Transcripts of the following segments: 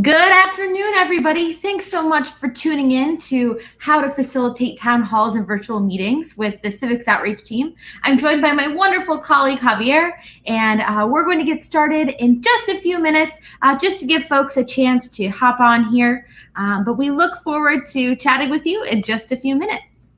Good afternoon, everybody. Thanks so much for tuning in to How to Facilitate Town Halls and Virtual Meetings with the Civics Outreach team. I'm joined by my wonderful colleague, Javier, and we're going to get started in just a few minutes, just to give folks a chance to hop on here. But we look forward to chatting with you in just a few minutes.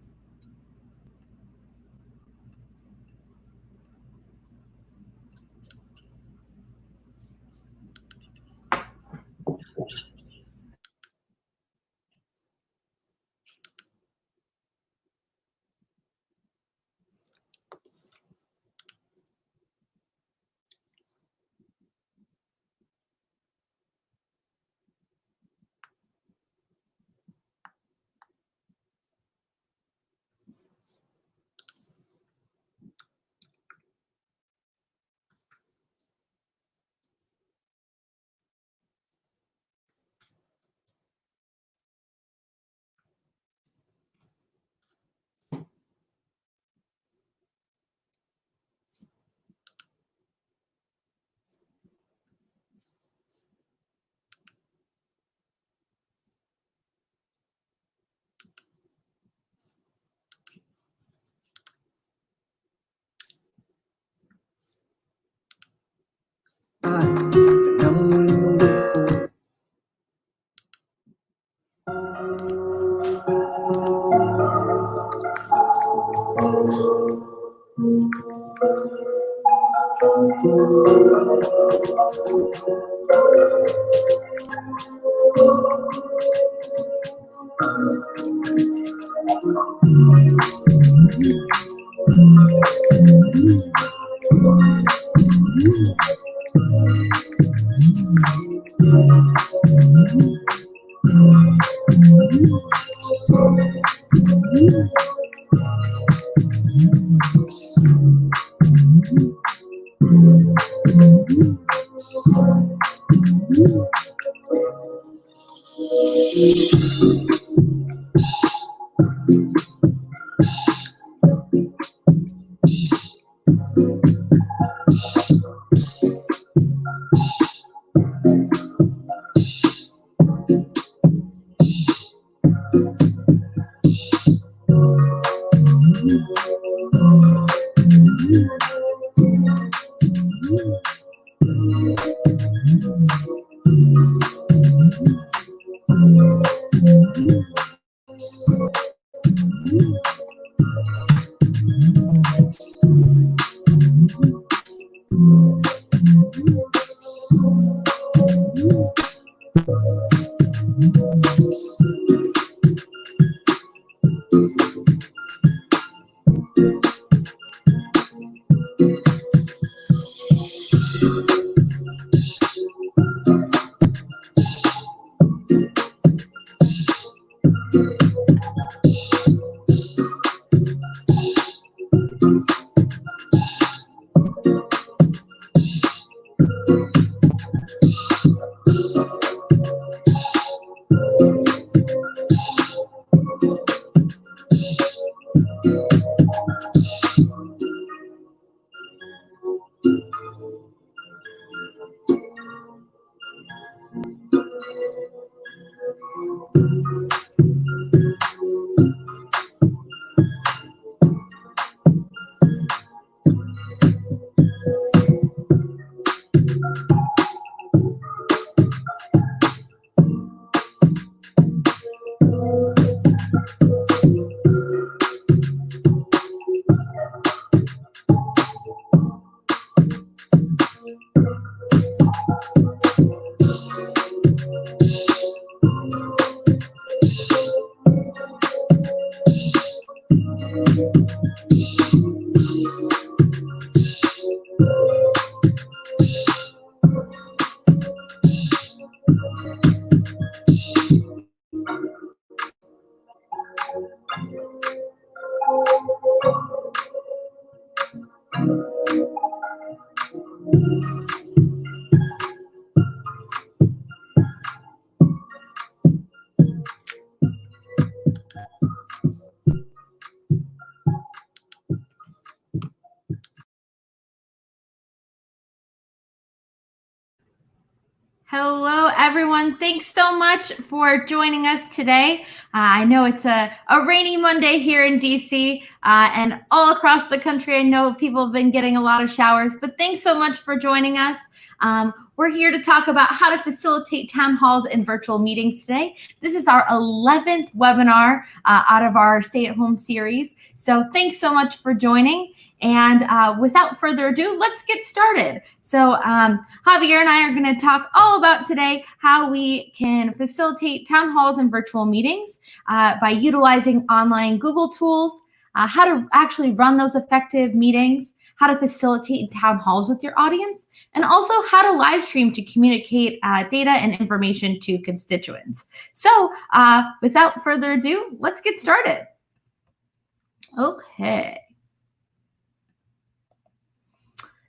Hello, everyone. Thanks so much for joining us today. I know it's a rainy Monday here in DC and all across the country. I know people have been getting a lot of showers, but thanks so much for joining us. We're here to talk about how to facilitate town halls and virtual meetings today. This is our 11th webinar out of our stay-at-home series. So thanks so much for joining. And without further ado, let's get started. So Javier and I are going to talk all about today how we can facilitate town halls and virtual meetings by utilizing online Google tools, how to actually run those effective meetings, how to facilitate town halls with your audience, and also how to live stream to communicate data and information to constituents. So without further ado, let's get started. Okay.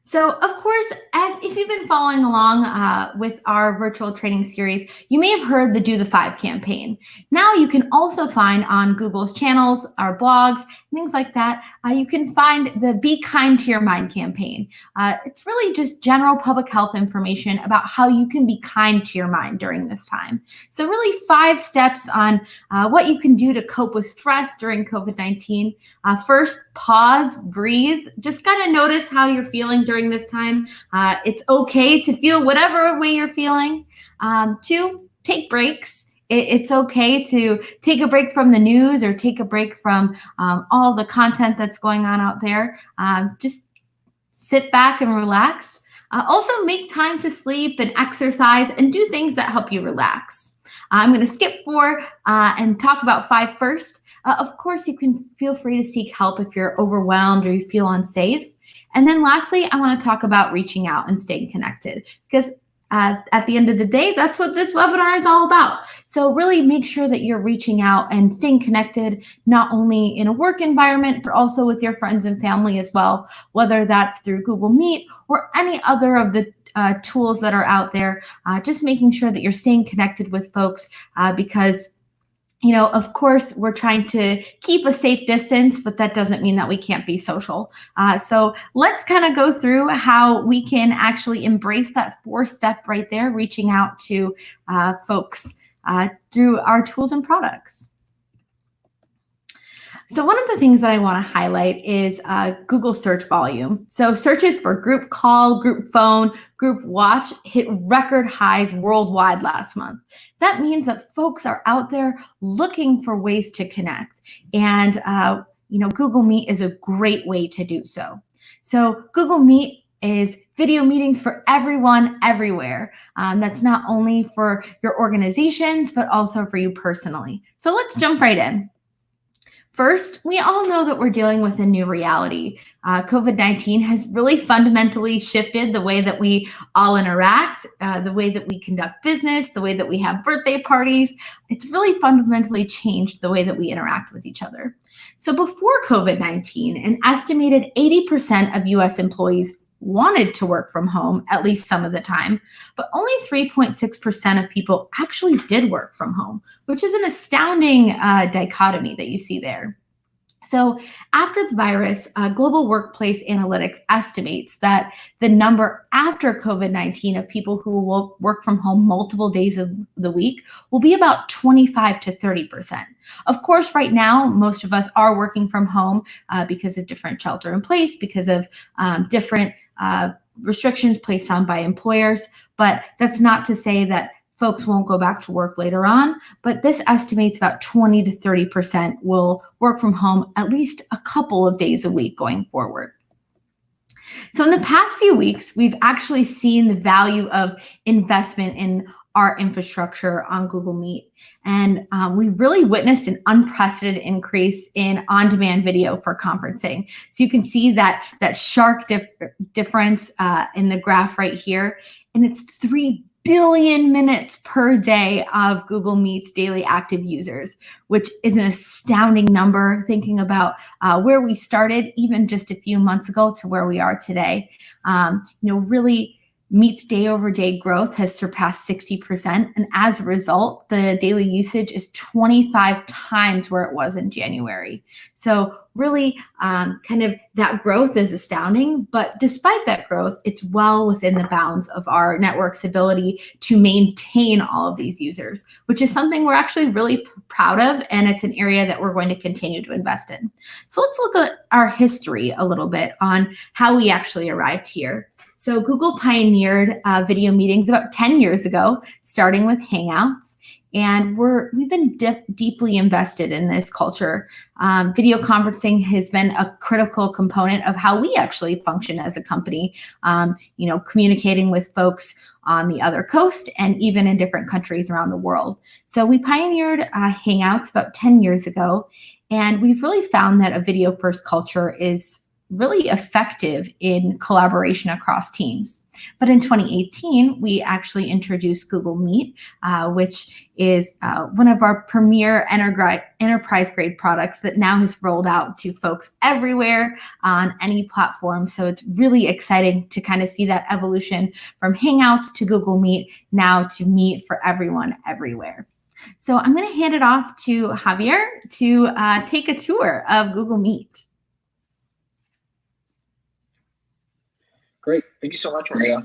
So, of course, if you've been following along with our virtual training series, you may have heard the Do the 5 campaign. Now you can also find on Google's channels, our blogs, things like that, you can find the Be Kind to Your Mind campaign. It's really just general public health information about how you can be kind to your mind during this time. So really 5 steps on what you can do to cope with stress during COVID-19. First, pause, breathe, just kind of notice how you're feeling during this time. It's okay to feel whatever way you're feeling. 2, take breaks. It's okay to take a break from the news or take a break from all the content that's going on out there. Just sit back and relax. Also make time to sleep and exercise and do things that help you relax. I'm going to skip 4 and talk about 5 first. Of course, you can feel free to seek help if you're overwhelmed or you feel unsafe. And then lastly, I want to talk about reaching out and staying connected, because at the end of the day, that's what this webinar is all about. So really make sure that you're reaching out and staying connected, not only in a work environment, but also with your friends and family as well, whether that's through Google Meet or any other of the tools that are out there. Just making sure that you're staying connected with folks because of course, we're trying to keep a safe distance, but that doesn't mean that we can't be social. So let's kind of go through how we can actually embrace that 4-step right there, reaching out to folks through our tools and products. So one of the things that I want to highlight is Google search volume. So searches for group call, group phone, group watch hit record highs worldwide last month. That means that folks are out there looking for ways to connect. And Google Meet is a great way to do so. So Google Meet is video meetings for everyone, everywhere. That's not only for your organizations, but also for you personally. So let's jump right in. First, we all know that we're dealing with a new reality. COVID-19 has really fundamentally shifted the way that we all interact, the way that we conduct business, the way that we have birthday parties. It's really fundamentally changed the way that we interact with each other. So before COVID-19, an estimated 80% of US employees wanted to work from home at least some of the time, but only 3.6% of people actually did work from home, which is an astounding dichotomy that you see there. So after the virus, Global Workplace Analytics estimates that the number after COVID-19 of people who will work from home multiple days of the week will be about 25 to 30%. Of course, right now, most of us are working from home because of different shelter in place, because of different restrictions placed on by employers, but that's not to say that folks won't go back to work later on, but this estimates about 20 to 30% will work from home at least a couple of days a week going forward. So in the past few weeks, we've actually seen the value of investment in our infrastructure on Google Meet. And we really witnessed an unprecedented increase in on-demand video for conferencing. So you can see that sharp difference in the graph right here. And it's 3 billion minutes per day of Google Meet's daily active users, which is an astounding number thinking about where we started even just a few months ago to where we are today. Really Meet's day-over-day growth has surpassed 60%, and as a result, the daily usage is 25 times where it was in January. So really, kind of that growth is astounding, but despite that growth, it's well within the bounds of our network's ability to maintain all of these users, which is something we're actually really proud of, and it's an area that we're going to continue to invest in. So let's look at our history a little bit on how we actually arrived here. So Google pioneered video meetings about 10 years ago, starting with Hangouts, and we've been deeply invested in this culture. Video conferencing has been a critical component of how we actually function as a company, communicating with folks on the other coast and even in different countries around the world. So we pioneered Hangouts about 10 years ago, and we've really found that a video-first culture is really effective in collaboration across teams. But in 2018, we actually introduced Google Meet, which is one of our premier enterprise-grade products that now has rolled out to folks everywhere on any platform. So it's really exciting to kind of see that evolution from Hangouts to Google Meet, now to Meet for everyone everywhere. So I'm going to hand it off to Javier to take a tour of Google Meet. Great. Thank you so much, Maria.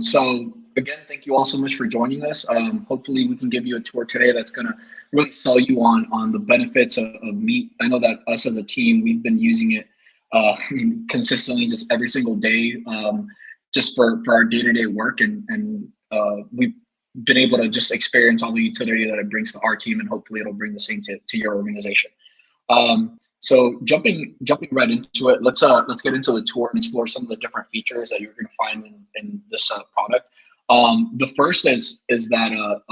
So again, thank you all so much for joining us. Hopefully we can give you a tour today that's going to really sell you on the benefits of Meet. I know that us as a team, we've been using it consistently just every single day, just for our day-to-day work. And we've been able to just experience all the utility that it brings to our team, and hopefully it'll bring the same to your organization. So jumping right into it, let's get into the tour and explore some of the different features that you're going to find in this product. The first is that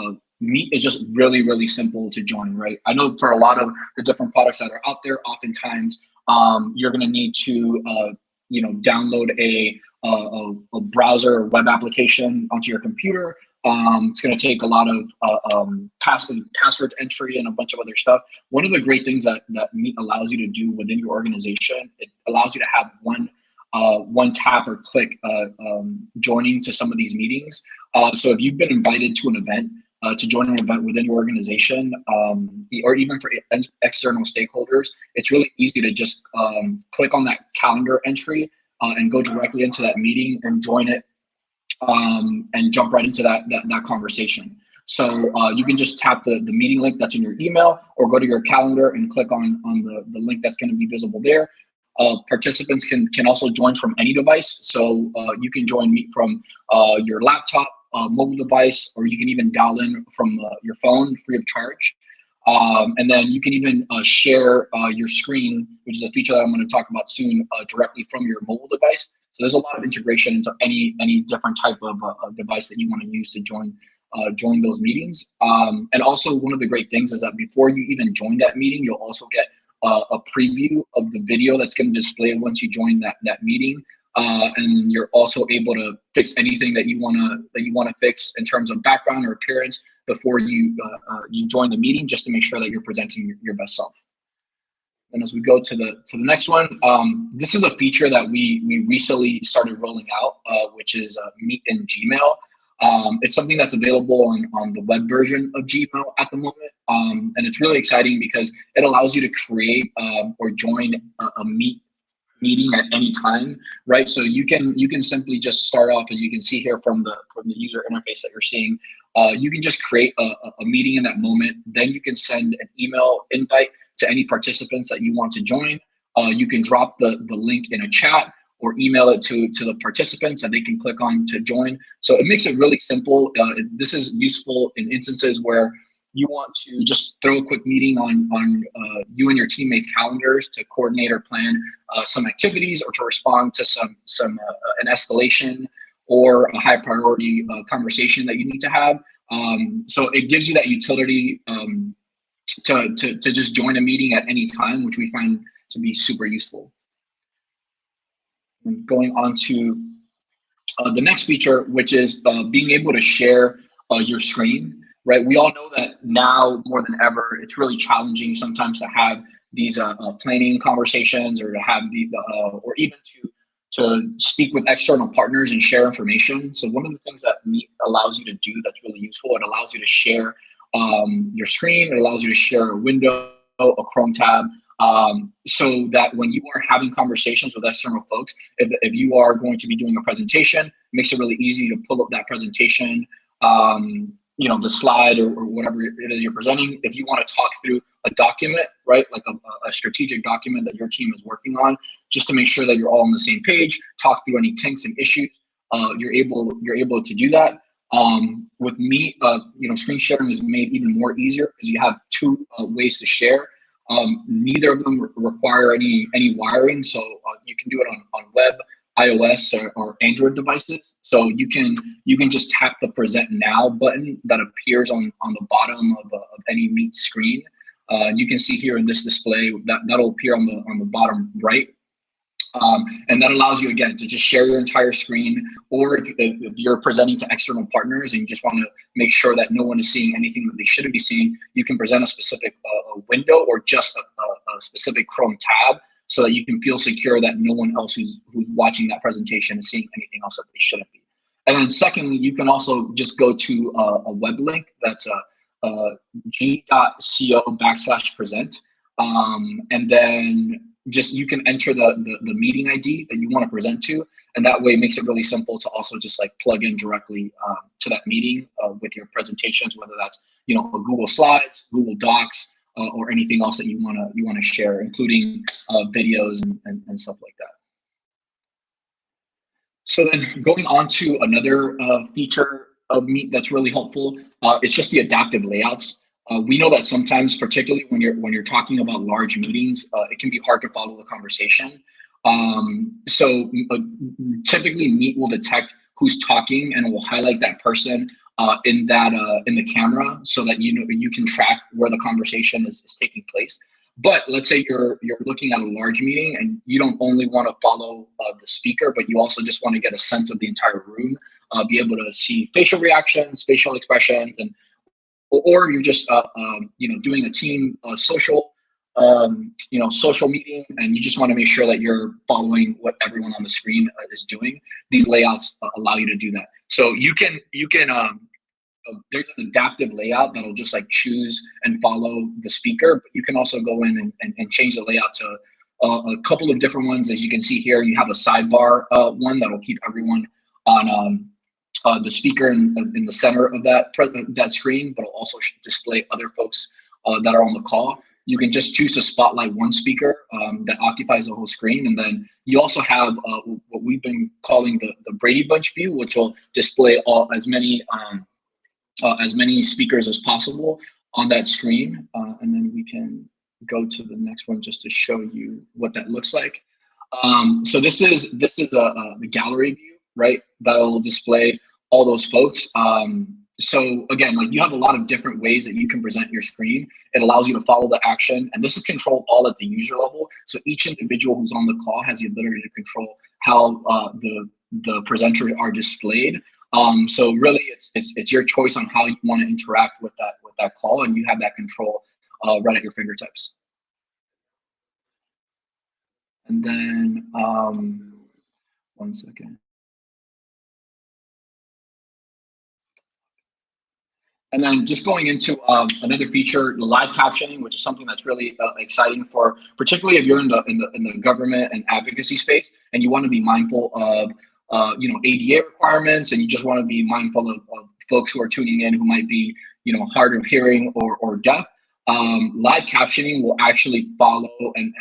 Meet is just really, really simple to join, right? I know for a lot of the different products that are out there, oftentimes you're going to need to download a browser or web application onto your computer. It's going to take a lot of password entry and a bunch of other stuff. One of the great things that Meet allows you to do within your organization, it allows you to have one tap or click joining to some of these meetings. So if you've been invited to an event, to join an event within your organization, or even for external stakeholders, it's really easy to just click on that calendar entry and go directly into that meeting and join it. And jump right into that conversation. So you can just tap the meeting link that's in your email, or go to your calendar and click on the link that's going to be visible there. Participants can also join from any device. So you can join Meet from your laptop, mobile device, or you can even dial in from your phone free of charge. And then you can even share your screen, which is a feature that I'm going to talk about soon, directly from your mobile device. So there's a lot of integration into any different type of device that you want to use to join those meetings. And also one of the great things is that before you even join that meeting, you'll also get a preview of the video that's going to display once you join that meeting. And you're also able to fix anything that you want to fix in terms of background or appearance before you join the meeting, just to make sure that you're presenting your best self. And as we go to the next one, this is a feature that we recently started rolling out, which is Meet in Gmail. It's something that's available on the web version of Gmail at the moment, and it's really exciting because it allows you to create or join a Meet meeting at any time, right? So you can simply just start off, as you can see here from the user interface that you're seeing. You can just create a meeting in that moment. Then you can send an email invite to any participants that you want to join. You can drop the link in a chat or email it to the participants that they can click on to join. So it makes it really simple. This is useful in instances where you want to just throw a quick meeting on you and your teammates' calendars to coordinate or plan some activities, or to respond to an escalation or a high priority conversation that you need to have. So it gives you that utility to just join a meeting at any time, which we find to be super useful. And going on to the next feature, which is being able to share your screen, right? We all know that now more than ever, it's really challenging sometimes to have these planning conversations, or to have or even to speak with external partners and share information. So one of the things that Meet allows you to do that's really useful, it allows you to share your screen, it allows you to share a window, a Chrome tab, so that when you are having conversations with external folks, if you are going to be doing a presentation, it makes it really easy to pull up that presentation, the slide or whatever it is you're presenting. If you want to talk through a document, right, like a strategic document that your team is working on, just to make sure that you're all on the same page, talk through any kinks and issues, you're able to do that. With Meet, screen sharing is made even more easier because you have two ways to share. Neither of them require any wiring, so you can do it on web, iOS, or Android devices. So you can just tap the Present Now button that appears on the bottom of any Meet screen. You can see here in this display that'll appear on the bottom right. And that allows you, again, to just share your entire screen, or if you're presenting to external partners and you just want to make sure that no one is seeing anything that they shouldn't be seeing, you can present a specific window or just a specific Chrome tab so that you can feel secure that no one else who's watching that presentation is seeing anything else that they shouldn't be. And then secondly, you can also just go to a web link that's g.co/present. And then just you can enter the meeting ID that you want to present to, and that way it makes it really simple to also just like plug in directly to that meeting with your presentations, whether that's a Google Slides, Google Docs, or anything else that you wanna share, including videos and stuff like that. So then going on to another feature of Meet that's really helpful, it's just the adaptive layouts. We know that sometimes, particularly when you're talking about large meetings, it can be hard to follow the conversation. So typically Meet will detect who's talking and it will highlight that person in the camera so that you can track where the conversation is taking place. But let's say you're looking at a large meeting and you don't only want to follow the speaker, but you also just want to get a sense of the entire room, be able to see facial reactions, facial expressions, or you're just doing a team social social meeting, and you just want to make sure that you're following what everyone on the screen is doing. These layouts allow you to do that. So you can there's an adaptive layout that'll just like choose and follow the speaker, but you can also go in and change the layout to a couple of different ones. As you can see here, you have a sidebar one that'll keep everyone on the speaker in the center of that screen, but it'll also display other folks that are on the call. You can just choose to spotlight one speaker that occupies the whole screen, and then you also have what we've been calling the Brady Bunch view, which will display as many speakers as possible on that screen. And then we can go to the next one just to show you what that looks like. So this is the gallery view, right? That'll display all those folks. So again, like you have a lot of different ways that you can present your screen. It allows you to follow the action, and this is controlled all at the user level. So each individual who's on the call has the ability to control how the presenters are displayed. So really, it's your choice on how you want to interact with that call, and you have that control right at your fingertips. And then 1 second. And then just going into another feature, the live captioning, which is something that's really exciting for, particularly if you're in the government and advocacy space, and you want to be mindful of ADA requirements, and you just want to be mindful of folks who are tuning in who might be hard of hearing or deaf. Live captioning will actually follow and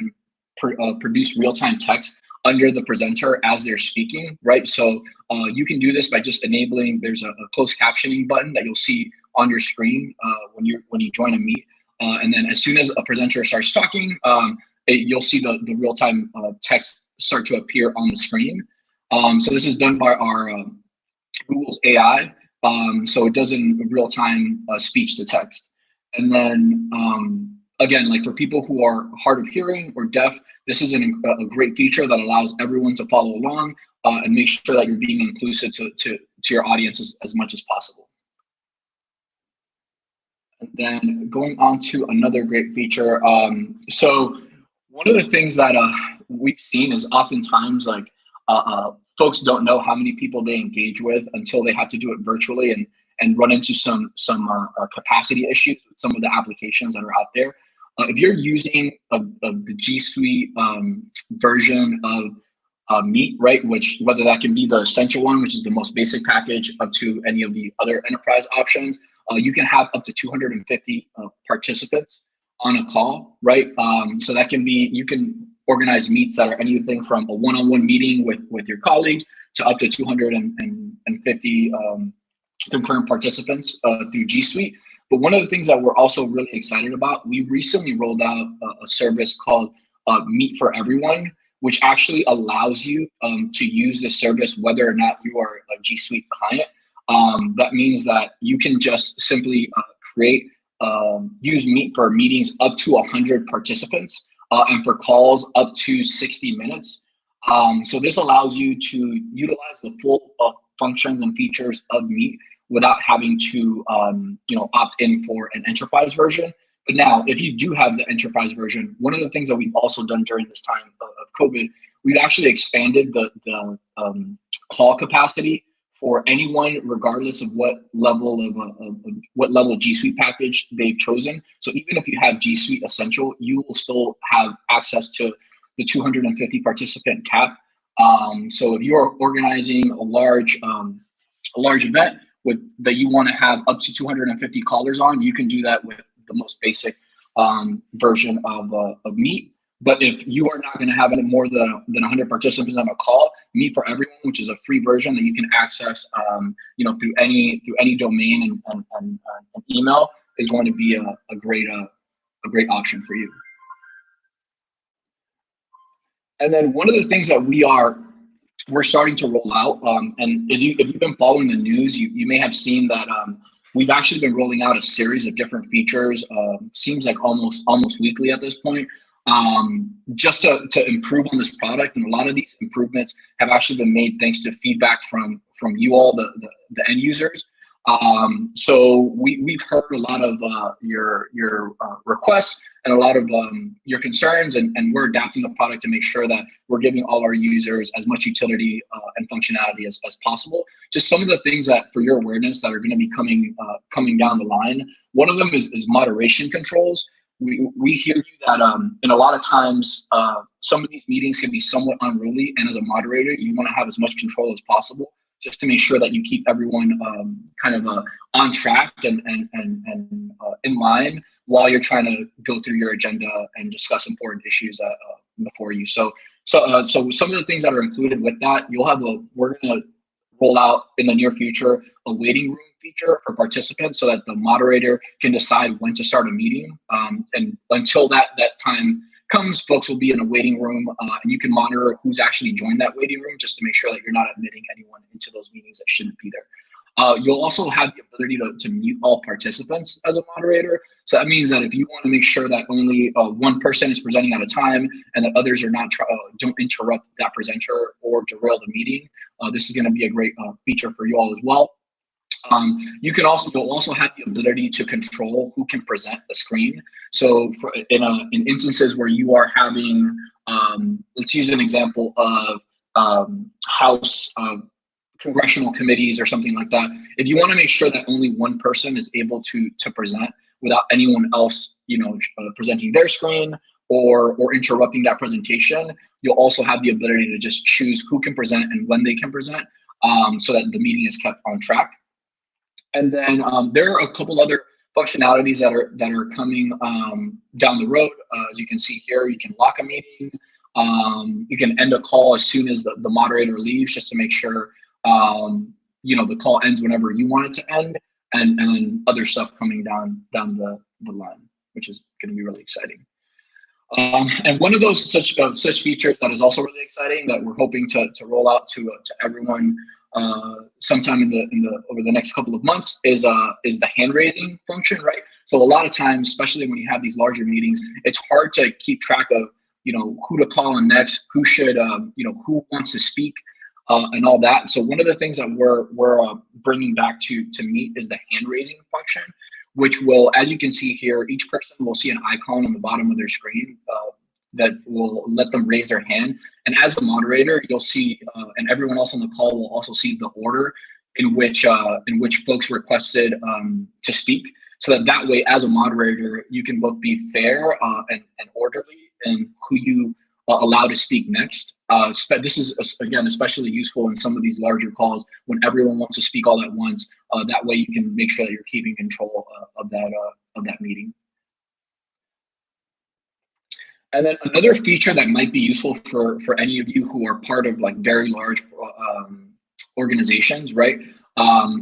produce real-time text under the presenter as they're speaking, right? So you can do this by just enabling. There's a closed captioning button that you'll see on your screen when you join a Meet, and then as soon as a presenter starts talking, you'll see the real-time text start to appear on the screen. So this is done by our Google's AI, so it does in real-time speech to text. And then again, like for people who are hard of hearing or deaf, this is a great feature that allows everyone to follow along and make sure that you're being inclusive to your audience as much as possible. And then going on to another great feature. So one of the things that we've seen is oftentimes like folks don't know how many people they engage with until they have to do it virtually and run into some capacity issues with some of the applications that are out there. If you're using the G Suite version of Meet, right, which whether that can be the essential one, which is the most basic package, up to any of the other enterprise options, you can have up to 250 participants on a call, right? So that can be, you can organize meets that are anything from a one-on-one meeting with your colleague to up to 250 concurrent participants through G Suite. But one of the things that we're also really excited about, we recently rolled out a service called Meet for Everyone, which actually allows you to use this service whether or not you are a G Suite client. That means that you can just simply use Meet for meetings up to 100 participants and for calls up to 60 minutes. So this allows you to utilize the full functions and features of Meet without having to opt in for an enterprise version. But now, if you do have the enterprise version, one of the things that we've also done during this time of COVID, we've actually expanded the call capacity for anyone, regardless of what level of G Suite package they've chosen. So even if you have G Suite Essential, you will still have access to the 250 participant cap. So if you are organizing a large event that you want to have up to 250 callers on, you can do that with the most basic version of Meet. But if you are not going to have any more than 100 participants on a call, Meet for Everyone, which is a free version that you can access, through any domain and email, is going to be a great option for you. And then one of the things that we're starting to roll out, and if you've been following the news, you may have seen that we've actually been rolling out a series of different features. Seems like almost weekly at this point. Just to improve on this product, and a lot of these improvements have actually been made thanks to feedback from you all, the end users. So we've heard a lot of your requests and a lot of your concerns, and we're adapting the product to make sure that we're giving all our users as much utility and functionality as possible. Just some of the things that, for your awareness, that are going to be coming down the line. One of them is moderation controls. We hear you that and a lot of times some of these meetings can be somewhat unruly, and as a moderator, you want to have as much control as possible, just to make sure that you keep everyone kind of on track and in line while you're trying to go through your agenda and discuss important issues before you. So some of the things that are included with that, we're going to roll out in the near future a waiting room feature for participants so that the moderator can decide when to start a meeting. And until that time comes, folks will be in a waiting room, and you can monitor who's actually joined that waiting room, just to make sure that you're not admitting anyone into those meetings that shouldn't be there. You'll also have the ability to mute all participants as a moderator. So that means that if you want to make sure that only one person is presenting at a time and that others are not don't interrupt that presenter or derail the meeting, this is going to be a great feature for you all as well. You'll also have the ability to control who can present the screen. So in instances where you are having, let's use an example of House congressional committees or something like that. If you want to make sure that only one person is able to present without anyone else, presenting their screen or interrupting that presentation, you'll also have the ability to just choose who can present and when they can present, so that the meeting is kept on track. And then there are a couple other functionalities that are coming down the road. As you can see here, you can lock a meeting. You can end a call as soon as the moderator leaves, just to make sure the call ends whenever you want it to end, and then other stuff coming down the line, which is going to be really exciting. And one of those such features that is also really exciting that we're hoping to roll out to everyone sometime over the next couple of months is the hand raising function, right? So a lot of times, especially when you have these larger meetings, it's hard to keep track of who to call on next, who should who wants to speak, and all that. So one of the things that we're bringing back to Meet is the hand raising function, which will, as you can see here, each person will see an icon on the bottom of their screen will let them raise their hand. And as the moderator, you'll see, and everyone else on the call will also see the order in which folks requested to speak, so that way, as a moderator, you can both be fair and orderly in who you allow to speak next. This is, again, especially useful in some of these larger calls when everyone wants to speak all at once. That way, you can make sure that you're keeping control of that meeting. And then another feature that might be useful for any of you who are part of like very large organizations, right?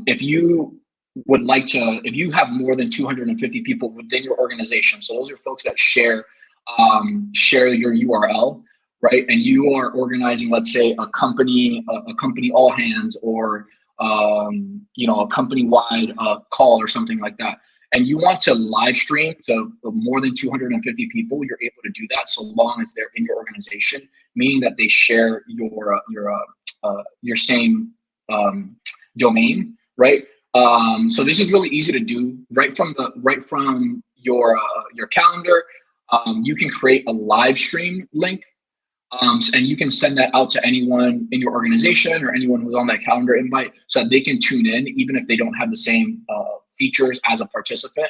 If you would like to, if you have more than 250 people within your organization, so those are folks that share your URL, right? And you are organizing, let's say, a company all hands, or a company-wide call or something like that, and you want to live stream to more than 250 people, you're able to do that so long as they're in your organization, meaning that they share your same domain, right? So this is really easy to do right from your calendar. You can create a live stream link, and you can send that out to anyone in your organization or anyone who's on that calendar invite, so that they can tune in even if they don't have the same features as a participant.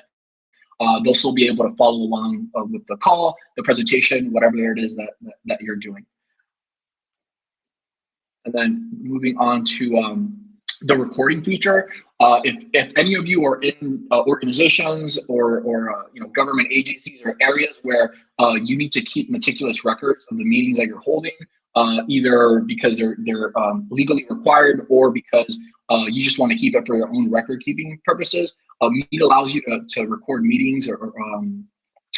They'll still be able to follow along with the call, the presentation, whatever it is that you're doing. And then moving on to the recording feature. If any of you are in organizations or government agencies or areas where you need to keep meticulous records of the meetings that you're holding, either because they're legally required or because you just want to keep it for your own record keeping purposes, Meet allows you to record meetings or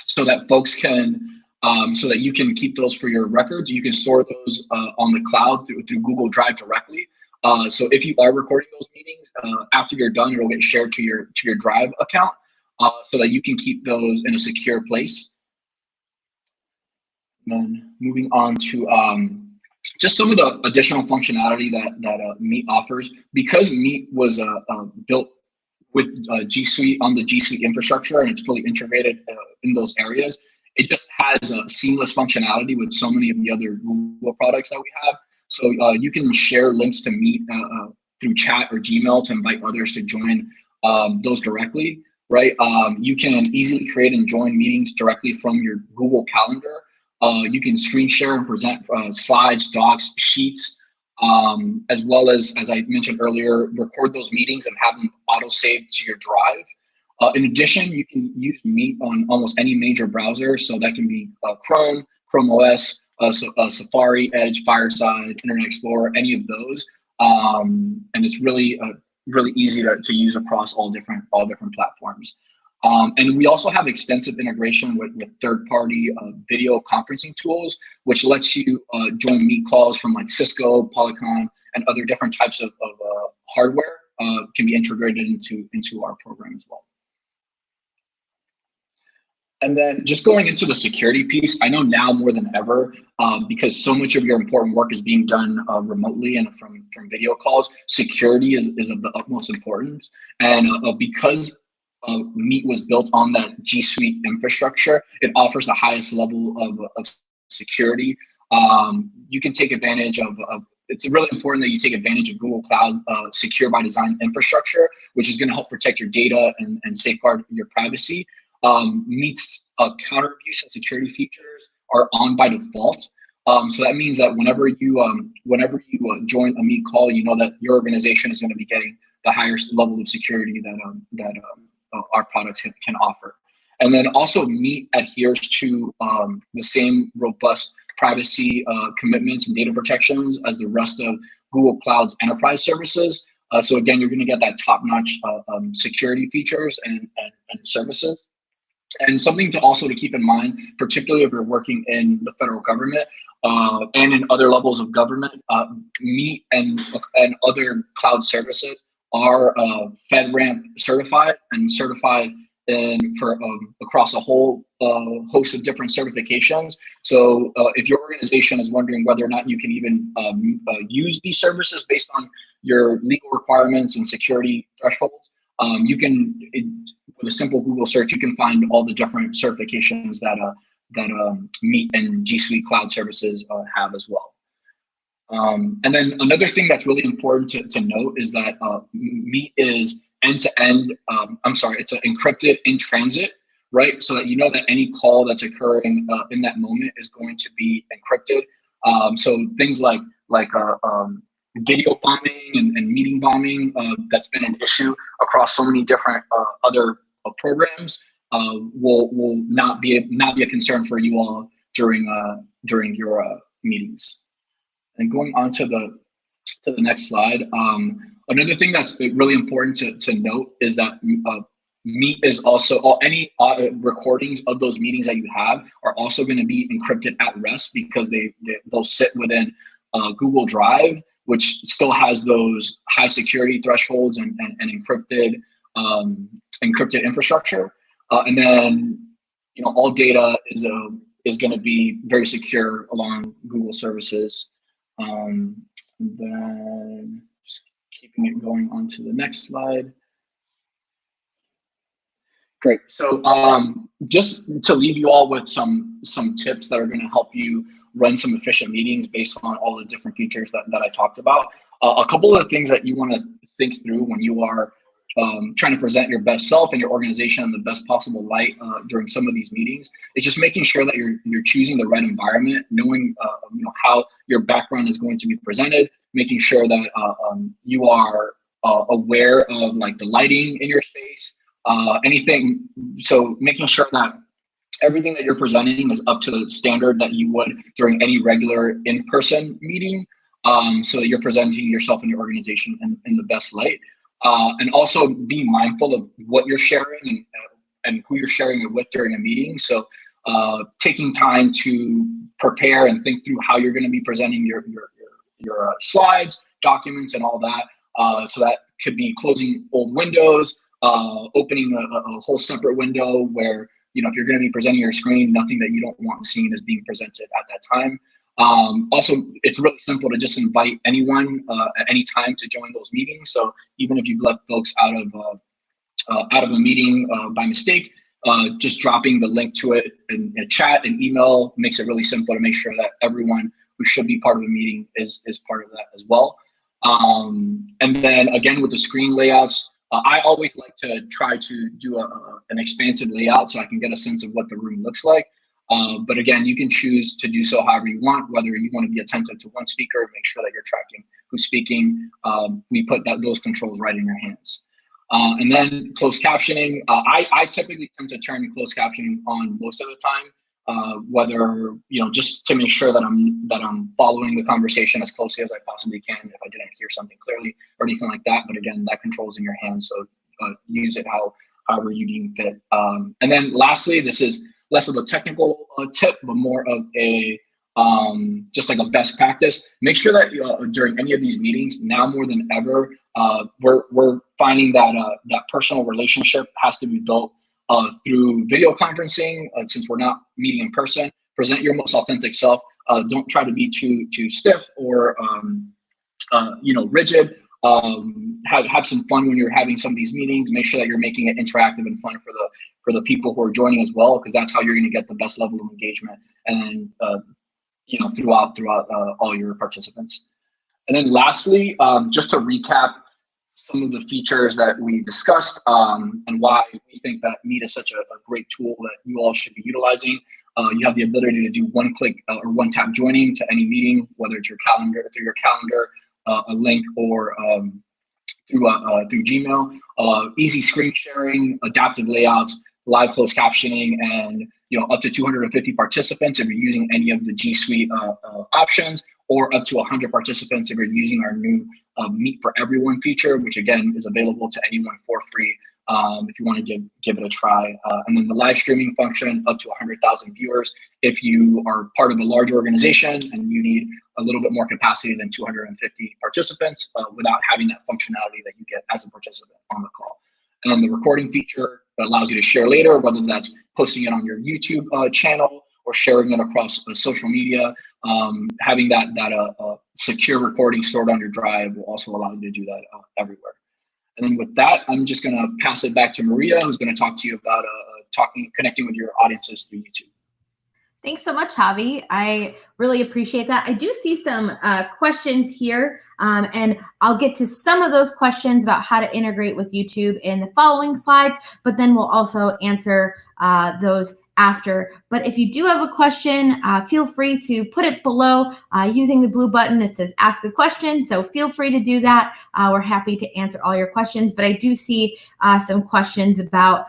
so that folks can so that you can keep those for your records. You can store those on the cloud through Google Drive directly. So if you are recording those meetings, after you're done, it'll get shared to your Drive account, so that you can keep those in a secure place. And then moving on to just some of the additional functionality that Meet offers, because Meet was built with G Suite on the G Suite infrastructure, and it's fully integrated in those areas. It just has a seamless functionality with so many of the other Google products that we have. So you can share links to Meet through chat or Gmail to invite others to join those directly, right? You can easily create and join meetings directly from your Google Calendar. You can screen share and present slides, docs, sheets, as well as I mentioned earlier, record those meetings and have them auto-saved to your Drive. In addition, you can use Meet on almost any major browser. So that can be Chrome OS, Safari, Edge, Fireside, Internet Explorer, any of those. And it's really easy to use across all different platforms. And we also have extensive integration with third-party video conferencing tools, which lets you join Meet calls from like Cisco, Polycom, and other different types of hardware can be integrated into our program as well. And then just going into the security piece, I know now more than ever, because so much of your important work is being done remotely and from video calls, security is of the utmost importance. And because Meet was built on that G Suite infrastructure, it offers the highest level of security. You can take advantage of it's really important that you take advantage of Google Cloud Secure by Design infrastructure, which is going to help protect your data and safeguard your privacy. Meet's counter abuse and security features are on by default. So that means that whenever you join a Meet call, you know that your organization is going to be getting the highest level of security that our products can offer. And then also Meet adheres to the same robust privacy commitments and data protections as the rest of Google Cloud's enterprise services. So again, you're going to get that top-notch security features and services. And something to also keep in mind, particularly if you're working in the federal government and in other levels of government, Meet and other cloud services are FedRAMP certified and certified for across a whole host of different certifications. So if your organization is wondering whether or not you can even use these services based on your legal requirements and security thresholds, you can, with a simple Google search, you can find all the different certifications that Meet and G Suite Cloud Services have as well. And then another thing that's really important to note is that Meet is end-to-end, it's an encrypted in transit, right? So that you know that any call that's occurring in that moment is going to be encrypted. So things like video bombing and meeting bombing, that's been an issue across so many different other programs, will not be a concern for you all during your meetings. And going on to the next slide, another thing that's really important to note is that Meet is also any recordings of those meetings that you have are also going to be encrypted at rest, because they'll sit within Google Drive, which still has those high security thresholds and encrypted infrastructure. And then all data is going to be very secure along Google services. And then just keeping it going on to the next slide. Great. So just to leave you all with some tips that are going to help you run some efficient meetings based on all the different features that I talked about. A couple of the things that you want to think through when you are trying to present your best self and your organization in the best possible light during some of these meetings is just making sure that you're choosing the right environment, knowing how your background is going to be presented, making sure that you are aware of like the lighting in your space, anything. So making sure that everything that you're presenting is up to the standard that you would during any regular in-person meeting, so that you're presenting yourself and your organization in the best light. And also be mindful of what you're sharing and who you're sharing it with during a meeting. So taking time to prepare and think through how you're going to be presenting your slides, documents, and all that. So that could be closing old windows, opening a whole separate window where, if you're going to be presenting your screen, nothing that you don't want seen is being presented at that time. Also, it's really simple to just invite anyone at any time to join those meetings. So even if you've left folks out of a meeting by mistake, just dropping the link to it in a chat and email makes it really simple to make sure that everyone who should be part of the meeting is part of that as well. And then again, with the screen layouts, I always like to try to do an expansive layout so I can get a sense of what the room looks like. But again, you can choose to do so however you want, whether you want to be attentive to one speaker, make sure that you're tracking who's speaking. We put those controls right in your hands. And then closed captioning. I typically tend to turn closed captioning on most of the time, whether, just to make sure that I'm following the conversation as closely as I possibly can if I didn't hear something clearly or anything like that. But again, that control's in your hands, so use it however you deem fit. And then lastly, this is less of a technical tip, but more of a just like a best practice. Make sure that during any of these meetings, now more than ever, we're finding that that personal relationship has to be built through video conferencing. Since we're not meeting in person, present your most authentic self. Don't try to be too stiff or rigid. Have some fun when you're having some of these meetings. Make sure that you're making it interactive and fun for the people who are joining as well, because that's how you're going to get the best level of engagement and throughout all your participants. And then lastly, just to recap some of the features that we discussed and why we think that Meet is such a great tool that you all should be utilizing. You have the ability to do one-click or one-tap joining to any meeting, whether it's through your calendar, a link, or through Gmail. Easy screen sharing, adaptive layouts, live closed captioning, and up to 250 participants if you're using any of the G Suite options, or up to 100 participants if you're using our new Meet for Everyone feature, which again is available to anyone for free if you want to give it a try. And then the live streaming function, up to 100,000 viewers if you are part of a large organization and you need a little bit more capacity than 250 participants without having that functionality that you get as a participant on the call. And then the recording feature that allows you to share later, whether that's posting it on your YouTube channel or sharing it across social media. Having that secure recording stored on your drive will also allow you to do that everywhere. And then with that, I'm just going to pass it back to Maria, who's going to talk to you about connecting with your audiences through YouTube. Thanks so much, Javi. I really appreciate that. I do see some questions here, and I'll get to some of those questions about how to integrate with YouTube in the following slides, but then we'll also answer those after. But if you do have a question, feel free to put it below using the blue button. It says ask a question, so feel free to do that. We're happy to answer all your questions, but I do see some questions about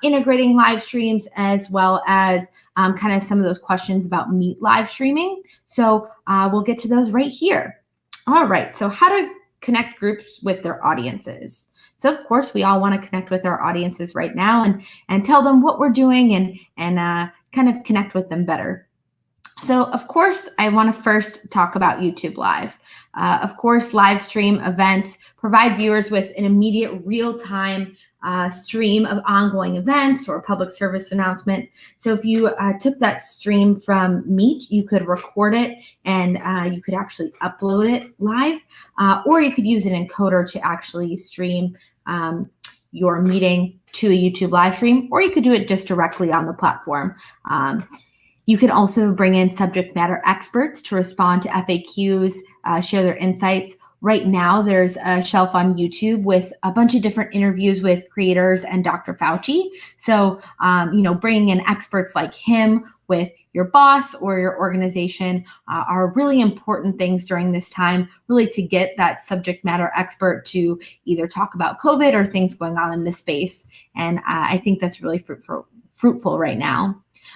integrating live streams, as well as kind of some of those questions about Meet live streaming. So we'll get to those right here. All right, so how to connect groups with their audiences. So of course, we all want to connect with our audiences right now and tell them what we're doing and kind of connect with them better. So of course, I want to first talk about YouTube Live. Of course, live stream events provide viewers with an immediate real-time stream of ongoing events or public service announcement. So if you took that stream from Meet, you could record it and you could actually upload it live, or you could use an encoder to actually stream your meeting to a YouTube live stream, or you could do it just directly on the platform. You can also bring in subject matter experts to respond to FAQs, share their insights. Right now, there's a shelf on YouTube with a bunch of different interviews with creators and Dr. Fauci. So, bringing in experts like him with your boss or your organization are really important things during this time, really to get that subject matter expert to either talk about COVID or things going on in the space. And I think that's really fruitful right now.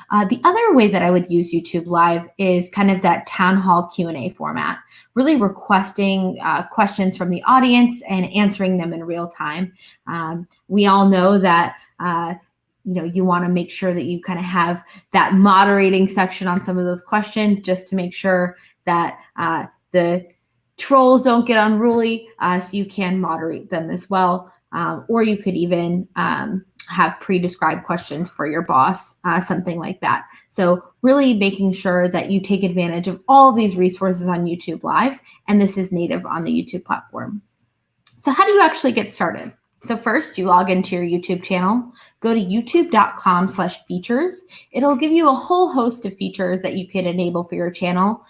The other way that I would use YouTube Live is kind of that town hall Q&A format, really requesting questions from the audience and answering them in real time. We all know that you want to make sure that you kind of have that moderating section on some of those questions, just to make sure that the trolls don't get unruly, so you can moderate them as well. Or you could even have pre-described questions for your boss, something like that. So really making sure that you take advantage of all of these resources on YouTube Live, and this is native on the YouTube platform. So how do you actually get started? So first, you log into your YouTube channel, go to youtube.com/features. It'll give you a whole host of features that you can enable for your channel,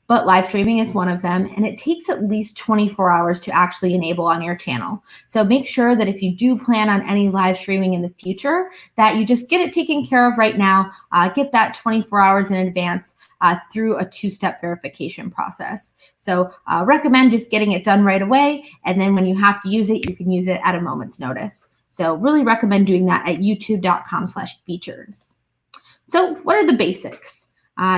but live streaming is one of them, and it takes at least 24 hours to actually enable on your channel. So make sure that if you do plan on any live streaming in the future, that you just get it taken care of right now, get that 24 hours in advance through a two-step verification process. So recommend just getting it done right away, and then when you have to use it, you can use it at a moment's notice. So really recommend doing that at youtube.com/features. So what are the basics?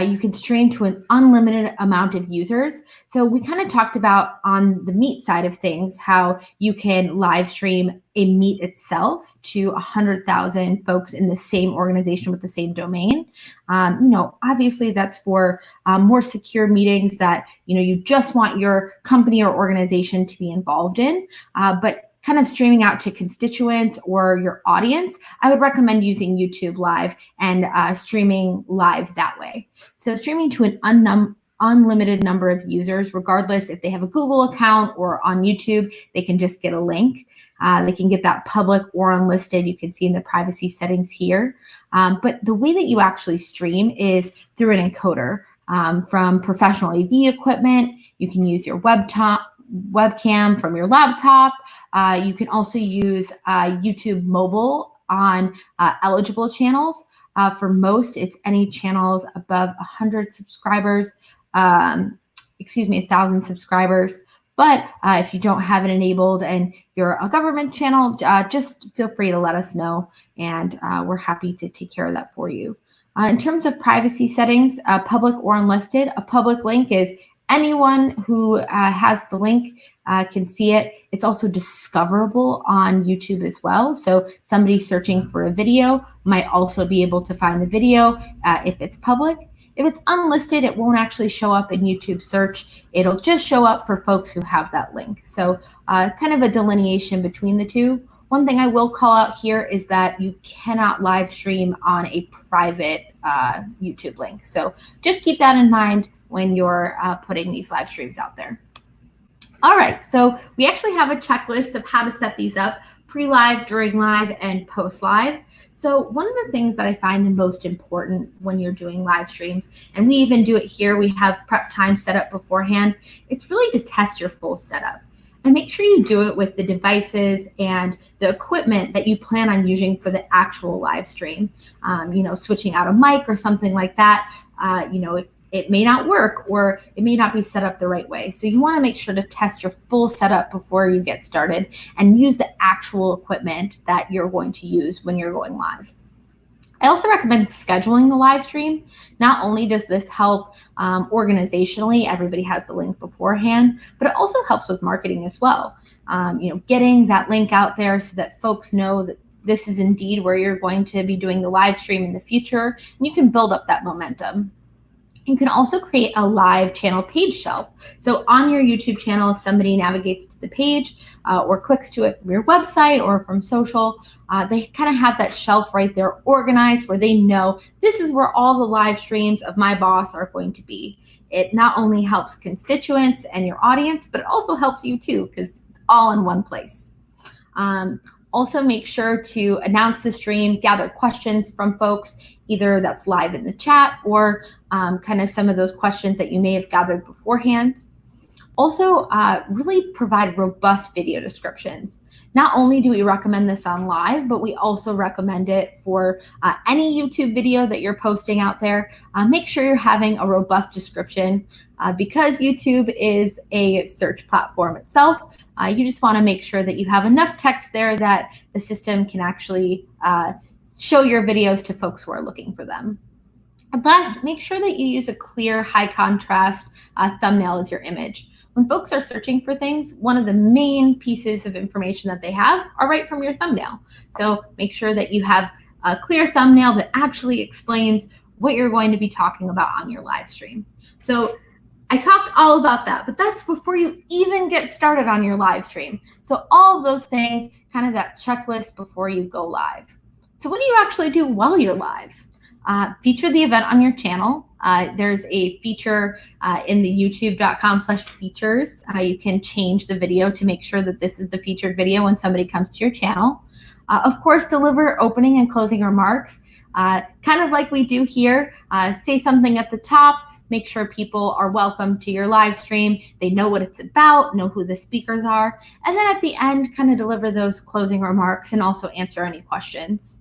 You can stream to an unlimited amount of users. So we kind of talked about on the Meet side of things, how you can live stream a Meet itself to 100,000 folks in the same organization with the same domain. Obviously that's for more secure meetings that, you just want your company or organization to be involved in, but kind of streaming out to constituents or your audience, I would recommend using YouTube Live and streaming live that way. So streaming to an unlimited number of users, regardless if they have a Google account or on YouTube, they can just get a link. They can get that public or unlisted. You can see in the privacy settings here. But the way that you actually stream is through an encoder from professional AV equipment. You can use your webcam from your laptop. You can also use YouTube mobile on eligible channels. For most, it's any channels above 100 subscribers, 1,000 subscribers. But if you don't have it enabled and you're a government channel, just feel free to let us know, and we're happy to take care of that for you. In terms of privacy settings, public or unlisted, a public link is anyone who has the link can see it. It's also discoverable on YouTube as well. So somebody searching for a video might also be able to find the video if it's public. If it's unlisted, it won't actually show up in YouTube search. It'll just show up for folks who have that link. So kind of a delineation between the two. One thing I will call out here is that you cannot live stream on a private YouTube link. So just keep that in mind when you're putting these live streams out there. All right, so we actually have a checklist of how to set these up pre-live, during live, and post-live. So one of the things that I find the most important when you're doing live streams, and we even do it here, we have prep time set up beforehand, it's really to test your full setup. And make sure you do it with the devices and the equipment that you plan on using for the actual live stream. Switching out a mic or something like that, it may not work or it may not be set up the right way. So you want to make sure to test your full setup before you get started and use the actual equipment that you're going to use when you're going live. I also recommend scheduling the live stream. Not only does this help organizationally, everybody has the link beforehand, but it also helps with marketing as well. Getting that link out there so that folks know that this is indeed where you're going to be doing the live stream in the future, and you can build up that momentum. You can also create a live channel page shelf. So on your YouTube channel, if somebody navigates to the page or clicks to it from your website or from social, they kind of have that shelf right there organized where they know this is where all the live streams of my boss are going to be. It not only helps constituents and your audience, but it also helps you too, because it's all in one place. Also, make sure to announce the stream, gather questions from folks, either that's live in the chat or kind of some of those questions that you may have gathered beforehand. Also, really provide robust video descriptions. Not only do we recommend this on live, but we also recommend it for any YouTube video that you're posting out there. Make sure you're having a robust description because YouTube is a search platform itself. You just want to make sure that you have enough text there that the system can actually show your videos to folks who are looking for them. And last, make sure that you use a clear, high contrast thumbnail as your image. When folks are searching for things, one of the main pieces of information that they have are right from your thumbnail. So make sure that you have a clear thumbnail that actually explains what you're going to be talking about on your live stream. So I talked all about that, but that's before you even get started on your live stream. So all of those things, kind of that checklist before you go live. So what do you actually do while you're live? Feature the event on your channel. There's a feature in the youtube.com/features. You can change the video to make sure that this is the featured video when somebody comes to your channel. Of course, deliver opening and closing remarks. Kind of like we do here, say something at the top, make sure people are welcome to your live stream. They know what it's about, know who the speakers are. And then at the end, kind of deliver those closing remarks and also answer any questions.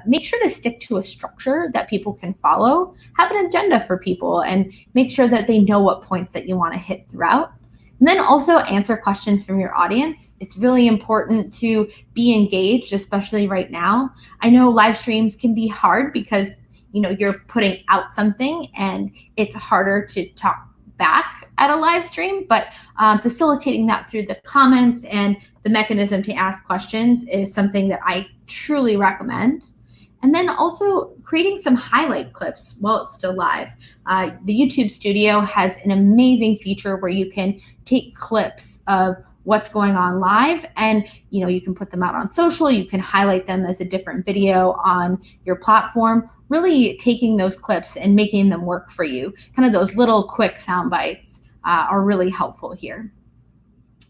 Make sure to stick to a structure that people can follow. Have an agenda for people and make sure that they know what points that you want to hit throughout. And then also answer questions from your audience. It's really important to be engaged, especially right now. I know live streams can be hard because you're putting out something and it's harder to talk back at a live stream, but facilitating that through the comments and the mechanism to ask questions is something that I truly recommend. And then also creating some highlight clips while it's still live. The YouTube Studio has an amazing feature where you can take clips of what's going on live and you can put them out on social, you can highlight them as a different video on your platform, really taking those clips and making them work for you. Kind of those little quick sound bites are really helpful here.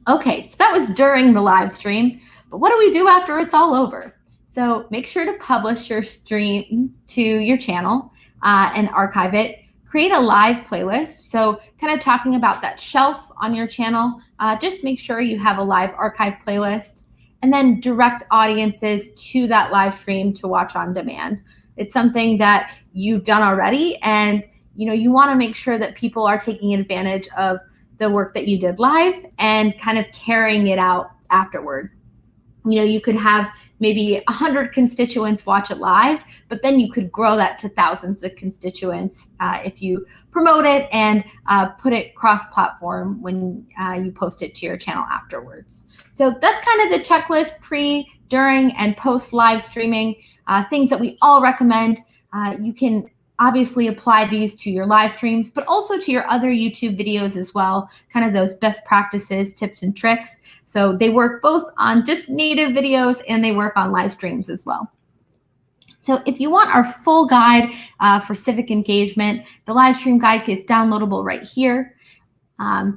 Okay, so that was during the live stream, but what do we do after it's all over? So make sure to publish your stream to your channel and archive it. Create a live playlist. So kind of talking about that shelf on your channel, just make sure you have a live archive playlist and then direct audiences to that live stream to watch on demand. It's something that you've done already and you want to make sure that people are taking advantage of the work that you did live and kind of carrying it out afterward. You could have maybe 100 constituents watch it live, but then you could grow that to thousands of constituents if you promote it and put it cross-platform when you post it to your channel afterwards. So that's kind of the checklist pre, during, and post live streaming, things that we all recommend. You can obviously apply these to your live streams, but also to your other YouTube videos as well, kind of those best practices, tips, and tricks. So they work both on just native videos and they work on live streams as well. So if you want our full guide for civic engagement, the live stream guide is downloadable right here.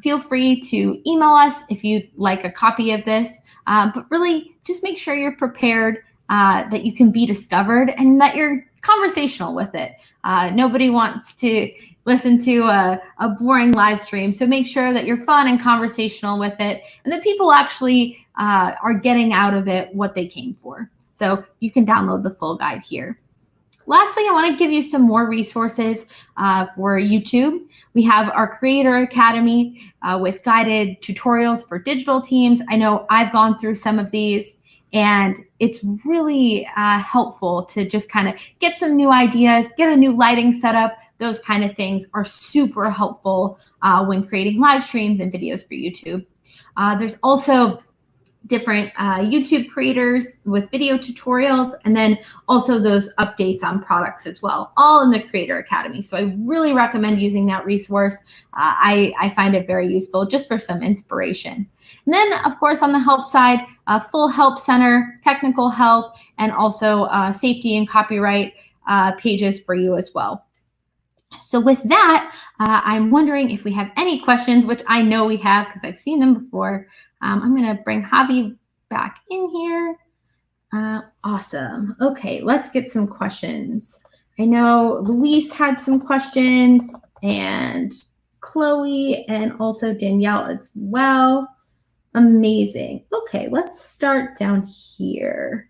Feel free to email us if you'd like a copy of this, but really just make sure you're prepared, that you can be discovered and that you're conversational with it. Nobody wants to listen to a boring live stream, so make sure that you're fun and conversational with it and that people actually are getting out of it what they came for. So you can download the full guide here. Lastly, I want to give you some more resources for YouTube. We have our Creator Academy with guided tutorials for digital teams. I know I've gone through some of these, and it's really helpful to just kind of get some new ideas, get a new lighting setup. Those kind of things are super helpful when creating live streams and videos for YouTube. There's also different YouTube creators with video tutorials, and then also those updates on products as well, all in the Creator Academy. So I really recommend using that resource. I find it very useful just for some inspiration. And then, of course, on the help side, full help center, technical help, and also safety and copyright pages for you as well. So with that, I'm wondering if we have any questions, which I know we have because I've seen them before. I'm going to bring Javi back in here. Awesome. Okay, let's get some questions. I know Luis had some questions, and Chloe, and also Danielle as well. Amazing. Okay, let's start down here.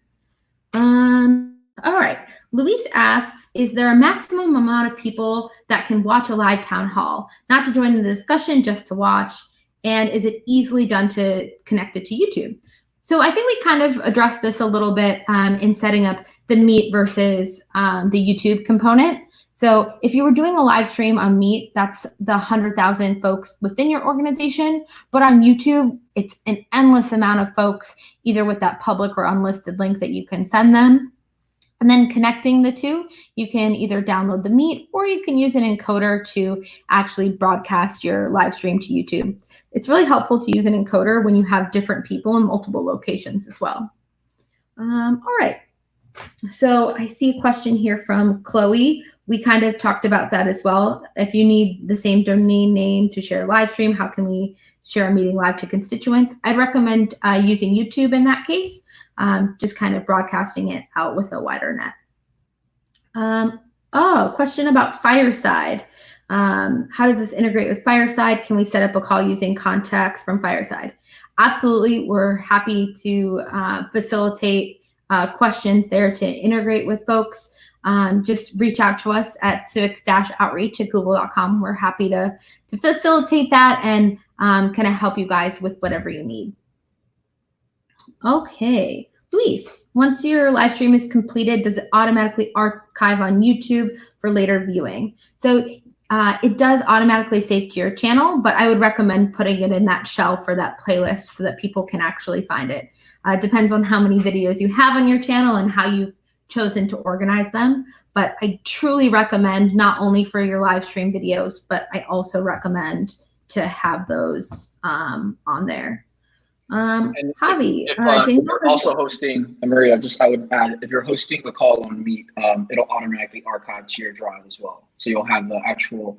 All right. Luis asks, is there a maximum amount of people that can watch a live town hall? Not to join the discussion, just to watch. And is it easily done to connect it to YouTube? So I think we kind of addressed this a little bit in setting up the Meet versus the YouTube component. So if you were doing a live stream on Meet, that's the 100,000 folks within your organization. But on YouTube, it's an endless amount of folks, either with that public or unlisted link that you can send them. And then connecting the two, you can either download the Meet or you can use an encoder to actually broadcast your live stream to YouTube. It's really helpful to use an encoder when you have different people in multiple locations as well. All right. So I see a question here from Chloe. We kind of talked about that as well. If you need the same domain name to share a live stream, how can we share a meeting live to constituents? I'd recommend using YouTube in that case, just kind of broadcasting it out with a wider net. Question about Fireside. How does this integrate with Fireside? Can we set up a call using contacts from Fireside? Absolutely. We're happy to facilitate questions there to integrate with folks. Just reach out to us at civics-outreach@google.com. We're happy to facilitate that and kind of help you guys with whatever you need. Okay. Luis, once your live stream is completed, does it automatically archive on YouTube for later viewing? So it does automatically save to your channel, but I would recommend putting it in that shelf for that playlist so that people can actually find it. It depends on how many videos you have on your channel and how you've chosen to organize them. But I truly recommend not only for your live stream videos, but I also recommend to have those on there. Javi, if you're also hosting, Maria, I would add, if you're hosting a call on Meet, it'll automatically archive to your drive as well. So you'll have the actual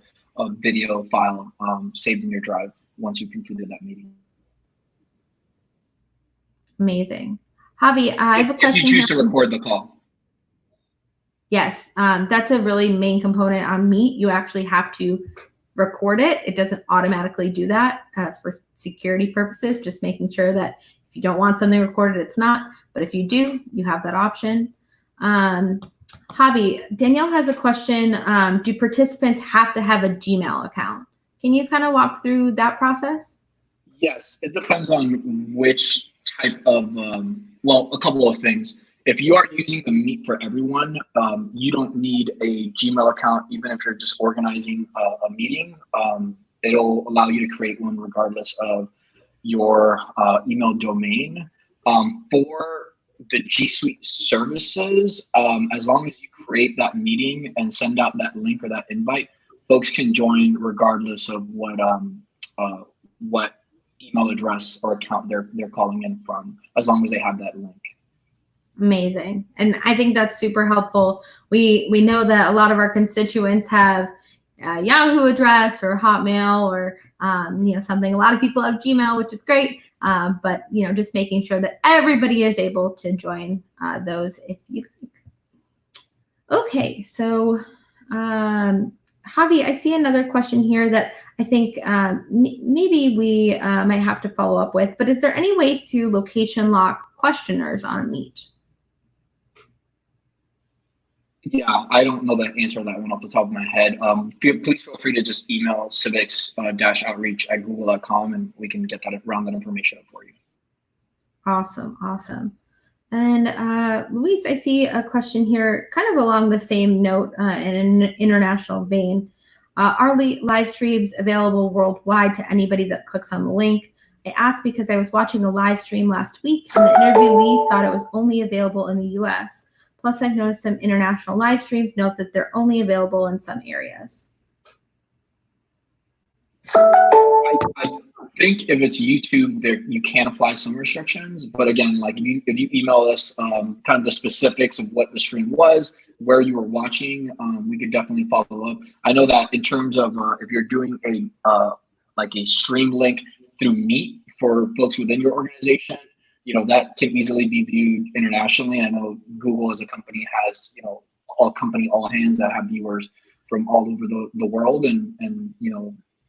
video file saved in your drive once you've completed that meeting. Amazing. Javi, I have a question. If you choose to record the call. Yes, that's a really main component on Meet. You actually have to record it. It doesn't automatically do that for security purposes, just making sure that if you don't want something recorded, it's not. But if you do, you have that option. Javi, Danielle has a question. Do participants have to have a Gmail account? Can you kind of walk through that process? Yes, it depends on which type of, well, a couple of things. If you are using the Meet for Everyone, you don't need a Gmail account, even if you're just organizing a meeting. It'll allow you to create one regardless of your email domain. For the G Suite services, as long as you create that meeting and send out that link or that invite, folks can join regardless of what email address or account they're calling in from, as long as they have that link. Amazing. And I think that's super helpful. We know that a lot of our constituents have Yahoo address or Hotmail or something. A lot of people have Gmail, which is great, but just making sure that everybody is able to join those if you like. Okay, so Javi, I see another question here that I think maybe we might have to follow up with, but is there any way to location lock questioners on Meet? Yeah, I don't know the answer to that one off the top of my head. Please feel free to just email civics-outreach@google.com and we can get round that information up for you. Awesome, awesome. And Luis, I see a question here kind of along the same note in an international vein. Are live streams available worldwide to anybody that clicks on the link? I asked because I was watching a live stream last week and the interviewee thought it was only available in the US. Plus, I've noticed some international live streams note that they're only available in some areas. I think if it's YouTube, you can apply some restrictions. But again, like if you email us kind of the specifics of what the stream was, where you were watching, we could definitely follow up. I know that in terms of if you're doing a stream link through Meet for folks within your organization, that can easily be viewed internationally. I know Google as a company has, all hands that have viewers from all over the world and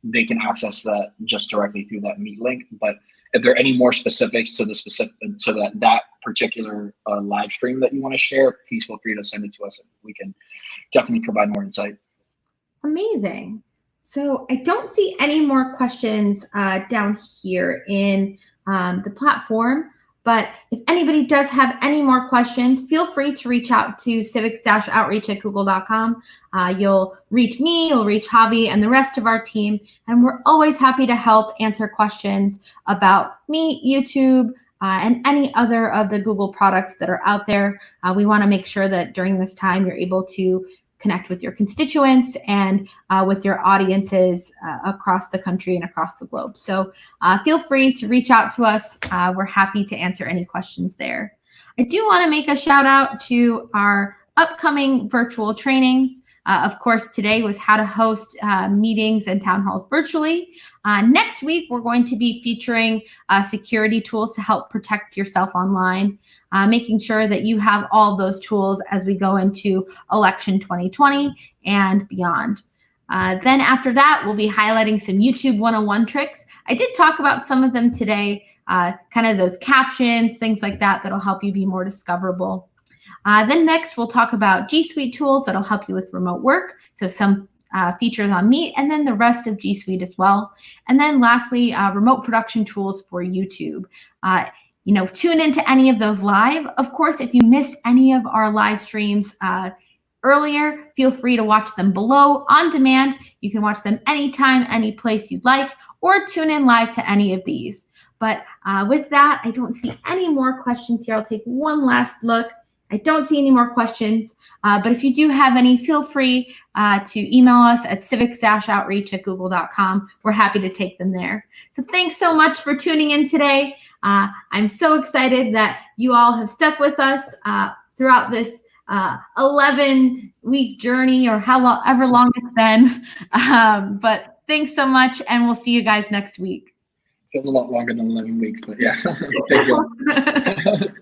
they can access that just directly through that Meet link. But if there are any more specifics to that particular live stream that you want to share, please feel free to send it to us and we can definitely provide more insight. Amazing. So I don't see any more questions down here in the platform. But if anybody does have any more questions, feel free to reach out to civics-outreach@google.com. You'll reach me, you'll reach Javi, and the rest of our team. And we're always happy to help answer questions about Meet, YouTube, and any other of the Google products that are out there. We want to make sure that during this time, you're able to connect with your constituents and with your audiences across the country and across the globe. So feel free to reach out to us. We're happy to answer any questions there. I do want to make a shout out to our upcoming virtual trainings. Of course, today was how to host meetings and town halls virtually. Next week, we're going to be featuring security tools to help protect yourself online, making sure that you have all of those tools as we go into election 2020 and beyond. Then after that, we'll be highlighting some YouTube 101 tricks. I did talk about some of them today, kind of those captions, things like that, that'll help you be more discoverable. Then next, we'll talk about G Suite tools that'll help you with remote work. So some features on Meet, and then the rest of G Suite as well. And then lastly, remote production tools for YouTube. Tune into any of those live. Of course, if you missed any of our live streams earlier, feel free to watch them below on demand. You can watch them anytime, any place you'd like, or tune in live to any of these. But with that, I don't see any more questions here. I'll take one last look. I don't see any more questions, but if you do have any, feel free to email us at civics-outreach@google.com. We're happy to take them there. So thanks so much for tuning in today. I'm so excited that you all have stuck with us throughout this 11-week journey or however long it's been. But thanks so much, and we'll see you guys next week. Feels a lot longer than 11 weeks, but yeah, thank you.